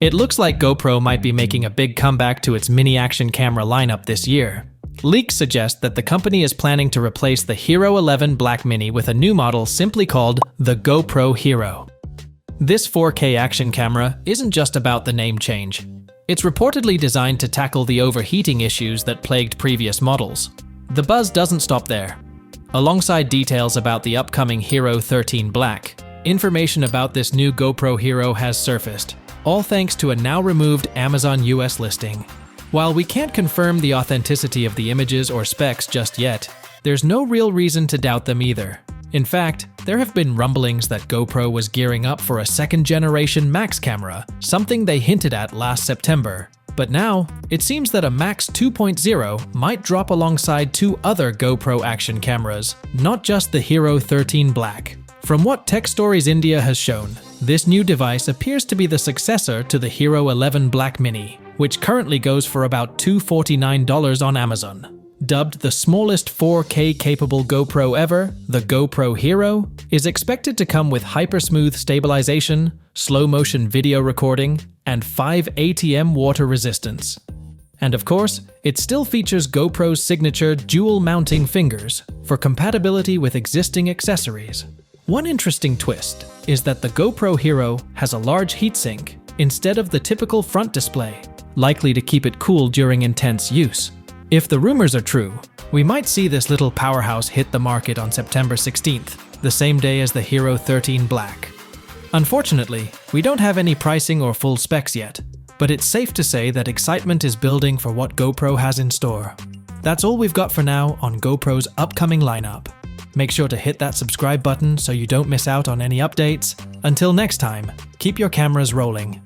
It looks like GoPro might be making a big comeback to its mini action camera lineup this year. Leaks suggest that the company is planning to replace the Hero 11 Black Mini with a new model simply called the GoPro Hero. This 4K action camera isn't just about the name change. It's reportedly designed to tackle the overheating issues that plagued previous models. The buzz doesn't stop there. Alongside details about the upcoming Hero 13 Black, information about this new GoPro Hero has surfaced, all thanks to a now-removed Amazon US listing. While we can't confirm the authenticity of the images or specs just yet, there's no real reason to doubt them either. In fact, there have been rumblings that GoPro was gearing up for a second-generation Max camera, something they hinted at last September. But now, it seems that a Max 2.0 might drop alongside two other GoPro action cameras, not just the Hero 13 Black. From what Tech Stories India has shown, this new device appears to be the successor to the Hero 11 Black Mini, which currently goes for about $249 on Amazon. Dubbed the smallest 4K capable GoPro ever, the GoPro Hero is expected to come with hyper-smooth stabilization, slow-motion video recording, and 5 ATM water resistance. And of course, it still features GoPro's signature dual mounting fingers for compatibility with existing accessories. One interesting twist is that the GoPro Hero has a large heatsink instead of the typical front display, likely to keep it cool during intense use. If the rumors are true, we might see this little powerhouse hit the market on September 16th, the same day as the Hero 13 Black. Unfortunately, we don't have any pricing or full specs yet, but it's safe to say that excitement is building for what GoPro has in store. That's all we've got for now on GoPro's upcoming lineup. Make sure to hit that subscribe button so you don't miss out on any updates. Until next time, keep your cameras rolling.